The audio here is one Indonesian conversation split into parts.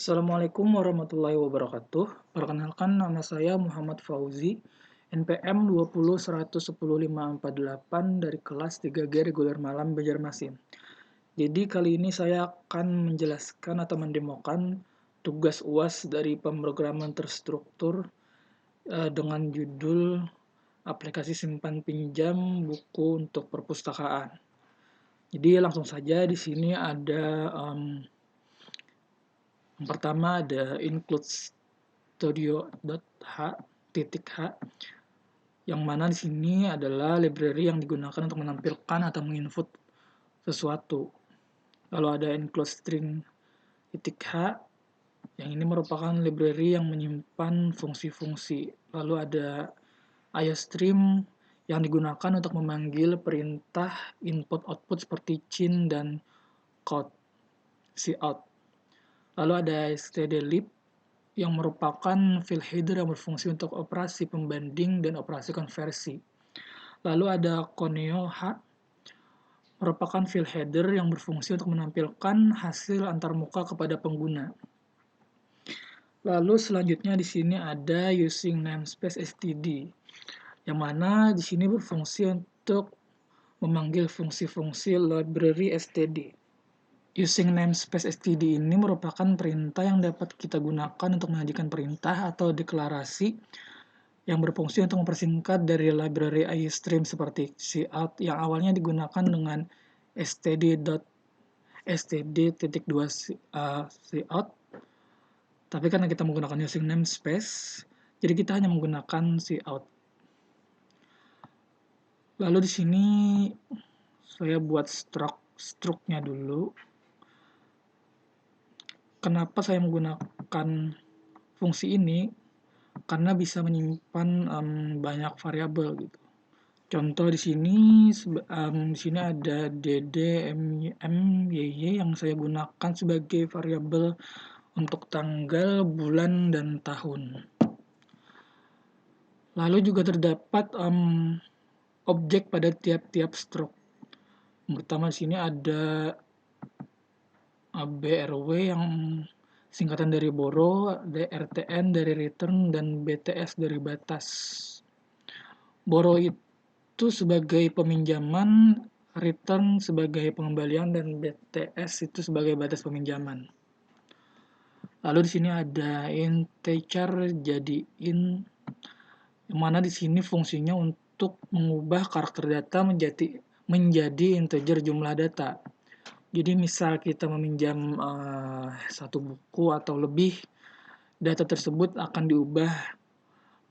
Assalamualaikum warahmatullahi wabarakatuh. Perkenalkan nama saya Muhammad Fauzi, NPM 201010548 dari kelas 3G Reguler Malam Banjarmasin. Jadi kali ini saya akan menjelaskan atau mendemokan tugas UAS dari pemrograman terstruktur dengan judul aplikasi simpan pinjam buku untuk perpustakaan. Jadi langsung saja di sini ada yang pertama ada include studio.h titik h yang mana di sini adalah library yang digunakan untuk menampilkan atau menginput sesuatu. Lalu ada include string titik h yang ini merupakan library yang menyimpan fungsi-fungsi. Lalu ada iostream yang digunakan untuk memanggil perintah input output seperti cin dan cout. Lalu ada stdlib yang merupakan file header yang berfungsi untuk operasi pembanding dan operasi konversi. Lalu ada coneo.h merupakan file header yang berfungsi untuk menampilkan hasil antarmuka kepada pengguna. Lalu selanjutnya di sini ada using namespace std, yang mana di sini berfungsi untuk memanggil fungsi-fungsi library std. Using namespace std ini merupakan perintah yang dapat kita gunakan untuk menyajikan perintah atau deklarasi yang berfungsi untuk mempersingkat dari library iostream seperti cout yang awalnya digunakan dengan std.std.2 cout, tapi karena kita menggunakan using namespace, jadi kita hanya menggunakan cout. Lalu di sini saya buat struknya dulu. Kenapa saya menggunakan fungsi ini? Karena bisa menyimpan banyak variabel gitu. Contoh di sini ada dd, myy yang saya gunakan sebagai variabel untuk tanggal, bulan, dan tahun. Lalu juga terdapat objek pada tiap-tiap struk. Pertama di sini ada brw yang singkatan dari borrow, rtn dari return, dan bts dari batas. Borrow itu sebagai peminjaman, return sebagai pengembalian, dan bts itu sebagai batas peminjaman. Lalu di sini ada integer jadi int, yang mana di sini fungsinya untuk mengubah karakter data menjadi integer jumlah data. Jadi misal kita meminjam satu buku atau lebih, data tersebut akan diubah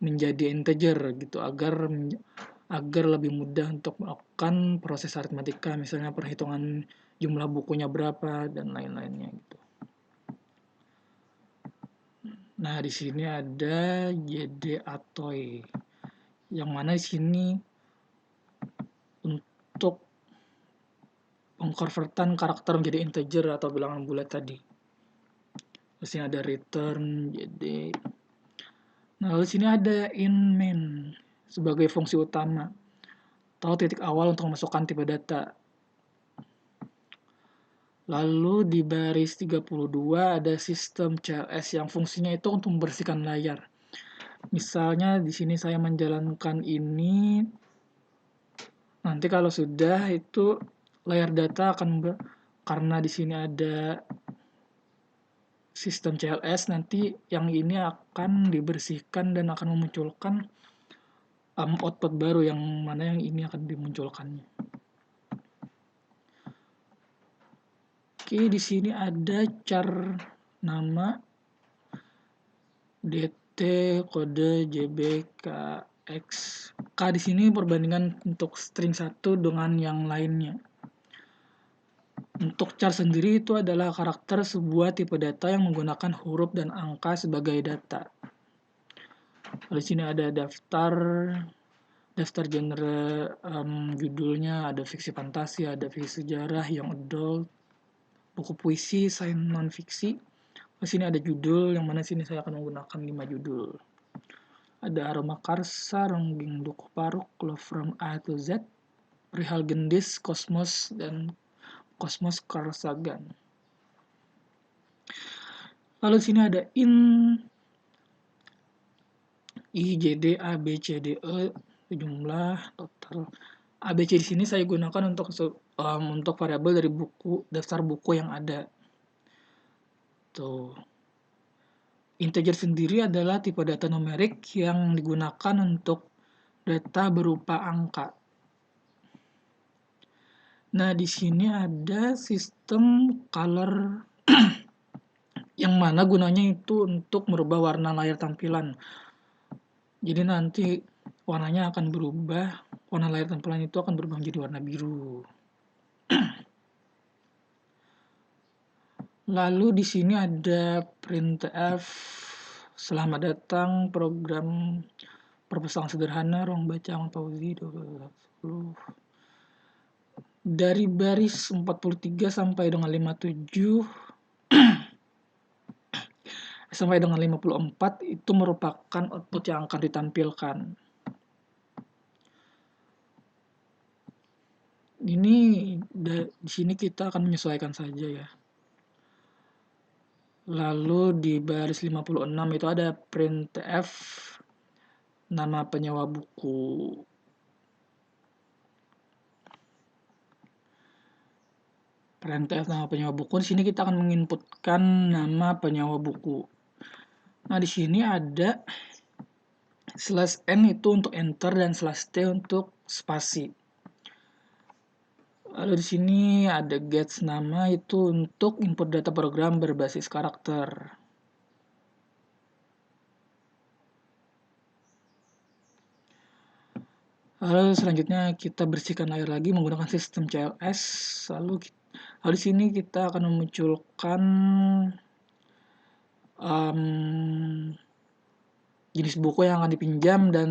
menjadi integer gitu agar lebih mudah untuk melakukan proses aritmatika, misalnya perhitungan jumlah bukunya berapa dan lain-lainnya gitu. Nah, di sini ada jdatoy yang mana di sini untuk pengkonvertan karakter menjadi integer atau bilangan bulat tadi. Di sini ada return jd. Nah, lalu sini ada inMain sebagai fungsi utama atau titik awal untuk memasukkan tipe data. Lalu di baris 32 ada sistem CLS yang fungsinya itu untuk membersihkan layar. Misalnya di sini saya menjalankan ini, nanti kalau sudah itu layar data akan karena di sini ada sistem CLS, nanti yang ini akan dibersihkan dan akan memunculkan output baru yang mana yang ini akan dimunculkannya. Oke, di sini ada char nama dt kode jbkx. K di sini perbandingan untuk string satu dengan yang lainnya. Untuk char sendiri itu adalah karakter sebuah tipe data yang menggunakan huruf dan angka sebagai data. Di sini ada daftar genre, judulnya ada fiksi fantasi, ada fiksi sejarah, young adult, buku puisi, sains non-fiksi. Di sini ada judul, yang mana sini saya akan menggunakan 5 judul. Ada Aroma Karsa, Ronggeng Dukuh Paruk, Love from A to Z, Perihal Gendis, Kosmos, dan Kosmos Karsagan. Lalu di sini ada in I, J, D, A, B, C, D, E, jumlah total. A, B, C di sini saya gunakan untuk variabel dari daftar buku yang ada. Tuh. Integer sendiri adalah tipe data numerik yang digunakan untuk data berupa angka. Nah, di sini ada sistem color yang mana gunanya itu untuk merubah warna layar tampilan. Jadi nanti warnanya akan berubah, warna layar tampilan itu akan berubah menjadi warna biru. Lalu di sini ada printf, selamat datang program perpustakaan sederhana, ruang baca Ahmad Fauzi 1210. Dari baris 43 sampai dengan 57 sampai dengan 54 itu merupakan output yang akan ditampilkan. Ini di sini kita akan menyesuaikan saja ya. Lalu di baris 56 itu ada printf nama penyewa buku. Printf nama penyewa buku. Di sini kita akan menginputkan nama penyewa buku. Nah, di sini ada /n itu untuk enter dan /t untuk spasi. Lalu di sini ada gets nama itu untuk input data program berbasis karakter. Lalu selanjutnya kita bersihkan layar lagi menggunakan sistem CLS. Lalu di sini kita akan memunculkan jenis buku yang akan dipinjam dan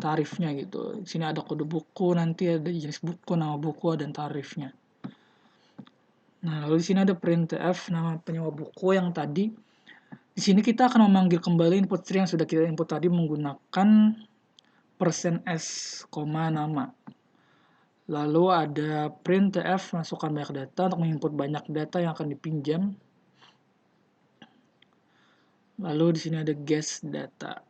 tarifnya gitu. Di sini ada kode buku, nanti ada jenis buku, nama buku, dan tarifnya. Nah, lalu di sini ada printf nama penyewa buku yang tadi. Di sini kita akan memanggil kembali input string yang sudah kita input tadi menggunakan %s, nama. Lalu ada printf masukkan banyak data untuk menginput banyak data yang akan dipinjam. Lalu di sini ada guess data.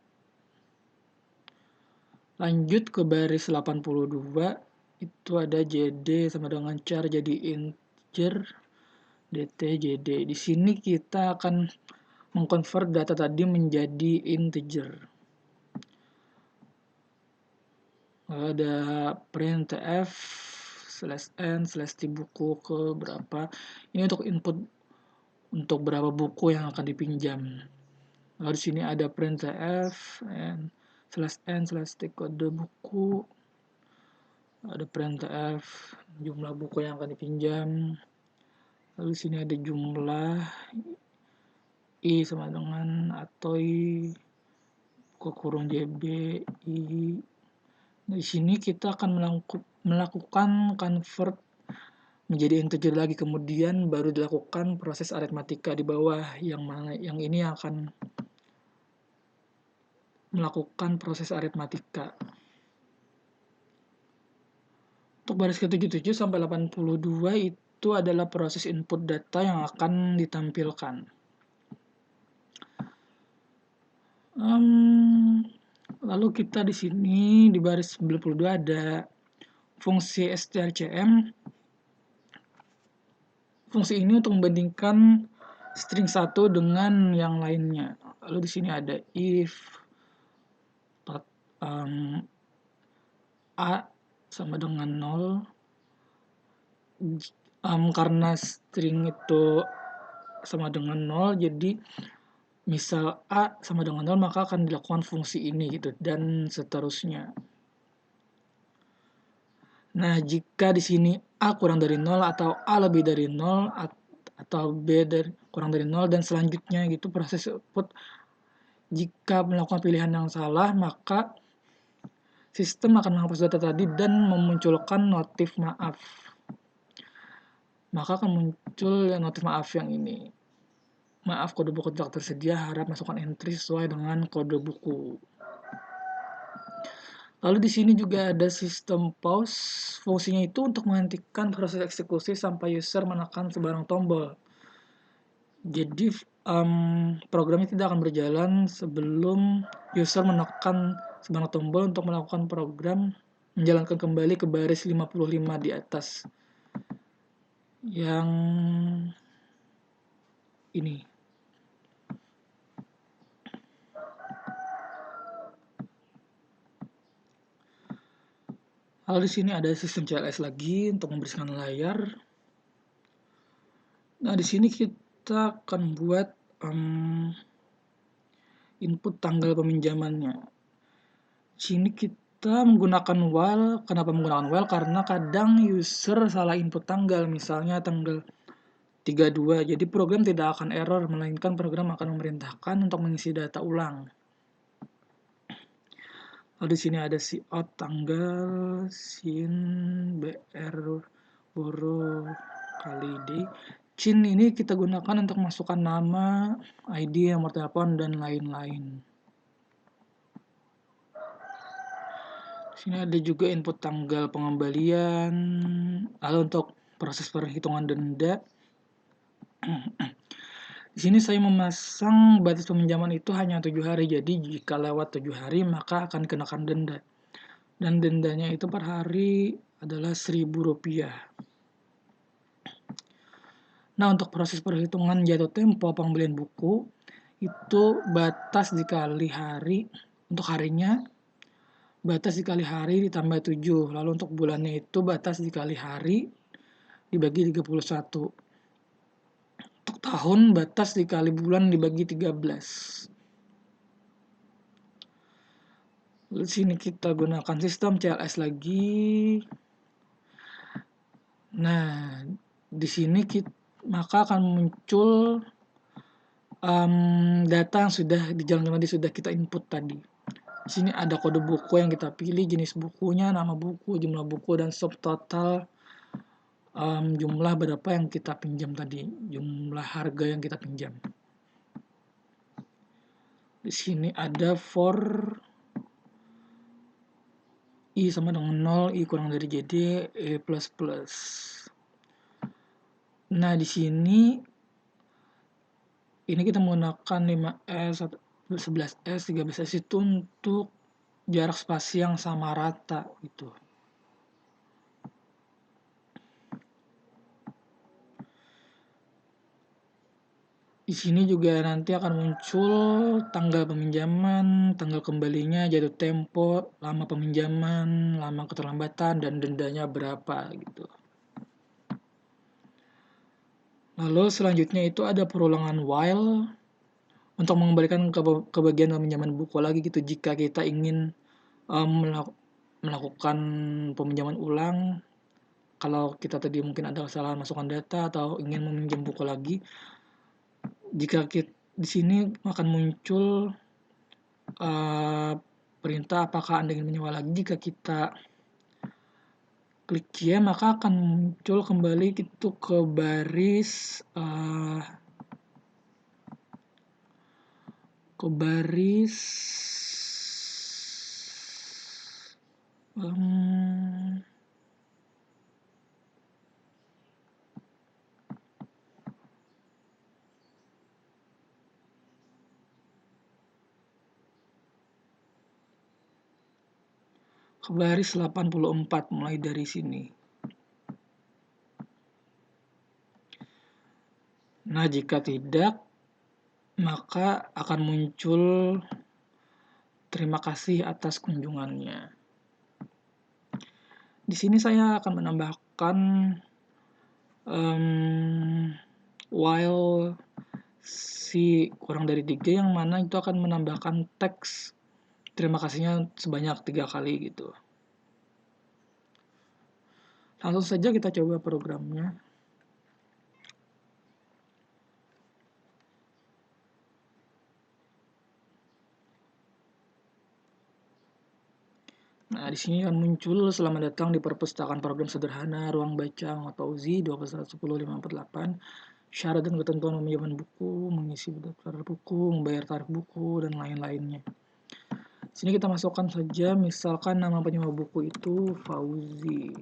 Lanjut ke baris 82, itu ada JD sama dengan char jadi integer, DT, JD. Di sini kita akan mengkonvert data tadi menjadi integer. Lalu ada printf /n/t buku ke berapa. Ini untuk input untuk berapa buku yang akan dipinjam. Lalu di sini ada printf /n/t kode buku. Ada printf jumlah buku yang akan dipinjam. Lalu di sini ada jumlah i sama dengan atau i kurung jb i. Nah, di sini kita akan melakukan convert menjadi integer lagi, kemudian baru dilakukan proses aritmatika di bawah yang mana yang ini akan melakukan proses aritmatika. Untuk baris ke-77 sampai 82 itu adalah proses input data yang akan ditampilkan. Lalu kita di sini di baris 92 ada fungsi strcm. Fungsi ini untuk membandingkan string satu dengan yang lainnya. Lalu di sini ada if a sama dengan 0. Karena string itu sama dengan 0, jadi misal a sama dengan 0 maka akan dilakukan fungsi ini gitu, dan seterusnya. Nah, jika di sini a kurang dari 0 atau a lebih dari 0 atau b kurang dari 0 dan selanjutnya gitu proses output, jika melakukan pilihan yang salah maka sistem akan menghapus data tadi dan memunculkan notif maaf. Maka akan muncul notif maaf yang ini. Maaf, kode buku tidak tersedia, harap masukkan entry sesuai dengan kode buku. Lalu di sini juga ada sistem pause. Fungsinya itu untuk menghentikan proses eksekusi sampai user menekan sebarang tombol. Jadi programnya tidak akan berjalan sebelum user menekan sebanyak tombol untuk melakukan program menjalankan kembali ke baris 55 di atas yang ini. Lalu di sini ada sistem CLS lagi untuk membersihkan layar. Nah, di sini kita akan buat input tanggal peminjamannya. Di sini kita menggunakan while. Kenapa menggunakan while? Karena kadang user salah input tanggal, misalnya tanggal 32. Jadi program tidak akan error, melainkan program akan memerintahkan untuk mengisi data ulang. Lalu di sini ada cout tanggal, sin, br, boro, kali d. Cin ini kita gunakan untuk masukkan nama, ID, nomor telepon, dan lain-lain. Di sini ada juga input tanggal pengembalian. Lalu untuk proses perhitungan denda, di sini saya memasang batas peminjaman itu hanya 7 hari. Jadi jika lewat 7 hari maka akan dikenakan denda. Dan dendanya itu per hari adalah Rp1.000. Nah, untuk proses perhitungan jatuh tempo pembelian buku itu batas dikali hari. Untuk harinya batas dikali hari ditambah 7. Lalu untuk bulannya itu batas dikali hari dibagi 31. Untuk tahun batas dikali bulan dibagi 13. Lalu sini kita gunakan sistem CLS lagi. Nah, di sini maka akan muncul data yang sudah dijalankan tadi, sudah kita input tadi. Di sini ada kode buku yang kita pilih, jenis bukunya, nama buku, jumlah buku, dan subtotal jumlah berapa yang kita pinjam tadi, jumlah harga yang kita pinjam. Di sini ada for I sama dengan 0, I kurang dari JD, E plus plus. Nah, di sini ini kita menggunakan 5S, 11S, 13S itu untuk jarak spasi yang sama rata gitu. Di sini juga nanti akan muncul tanggal peminjaman, tanggal kembalinya, jatuh tempo, lama peminjaman, lama keterlambatan, dan dendanya berapa gitu. Lalu selanjutnya itu ada perulangan while untuk mengembalikan ke bagian peminjaman buku lagi gitu jika kita ingin melakukan peminjaman ulang. Kalau kita tadi mungkin ada kesalahan masukkan data atau ingin meminjam buku lagi, jika kita di sini akan muncul perintah apakah Anda ingin menyewa lagi. Jika kita klik ya, maka akan muncul kembali itu ke baris ke baris 84 mulai dari sini. Nah, jika tidak, maka akan muncul terima kasih atas kunjungannya. Di sini saya akan menambahkan while si kurang dari 3 yang mana itu akan menambahkan teks terima kasihnya sebanyak 3 kali gitu. Langsung saja kita coba programnya. Nah, di sini akan muncul selamat datang di perpustakaan program sederhana ruang baca Motauzi 2111058. Syarat dan ketentuan peminjaman buku, mengisi daftar buku, membayar tarif buku, dan lain-lainnya. Sini kita masukkan saja, misalkan nama penyewa buku itu Fauzi.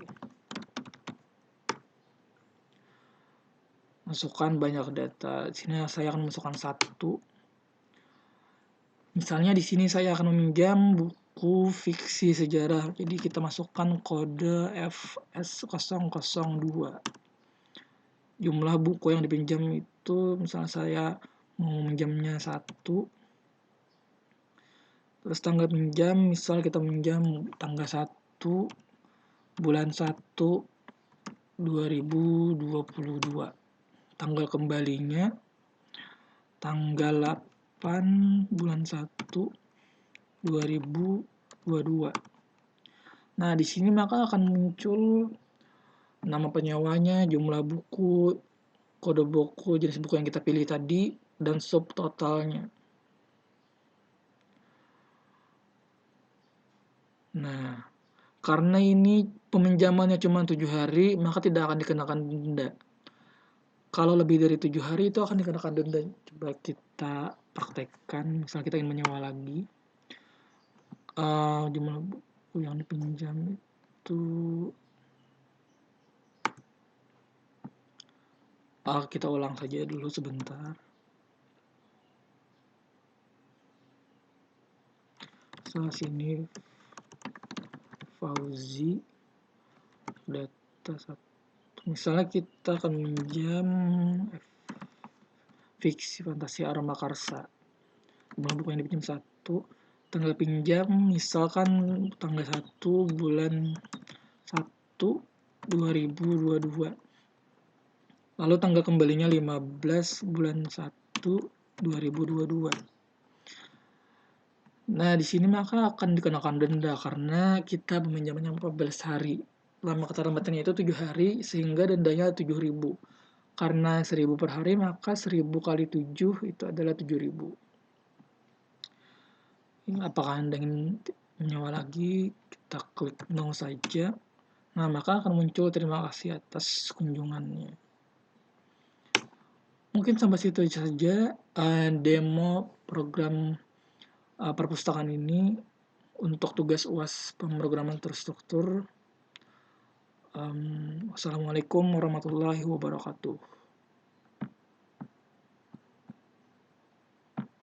masukkan banyak data. Di sini saya akan masukkan 1. Misalnya di sini saya akan meminjam buku fiksi sejarah. Jadi kita masukkan kode FS002. Jumlah buku yang dipinjam itu misalnya saya mau minjamnya 1. Terus tanggal pinjam, misal kita minjam tanggal 1 bulan 1 2022. Tanggal kembalinya tanggal 8 bulan 1 2022. Nah, di sini maka akan muncul nama penyewanya, jumlah buku, kode buku, jenis buku yang kita pilih tadi, dan subtotalnya. Nah, karena ini peminjamannya cuma 7 hari, maka tidak akan dikenakan denda. Kalau lebih dari 7 hari itu akan dikenakan denda. Coba kita praktekkan, misal kita ingin menyewa lagi. Jumlah buku yang dipinjam itu kita ulang saja dulu sebentar. Sini Fauzi data 1. Misalnya kita akan minjam fiksi fantasi Arama Karsa. Jumlah buku yang dipinjam 1. Tanggal pinjam misalkan tanggal 1 bulan 1 2022. Lalu tanggal kembalinya 15 bulan 1 2022. Nah, di sini maka akan dikenakan denda karena kita meminjamnya 14 hari. Lama keterlambatannya itu 7 hari sehingga dendanya 7.000. Karena 1.000 per hari maka 1.000 kali 7 itu adalah 7.000. Apakah Anda ingin menyewa lagi? Kita klik no saja. Nah, maka akan muncul terima kasih atas kunjungannya. Mungkin sampai situ saja demo program perpustakaan ini untuk tugas UAS pemrograman terstruktur. Wassalamualaikum warahmatullahi wabarakatuh.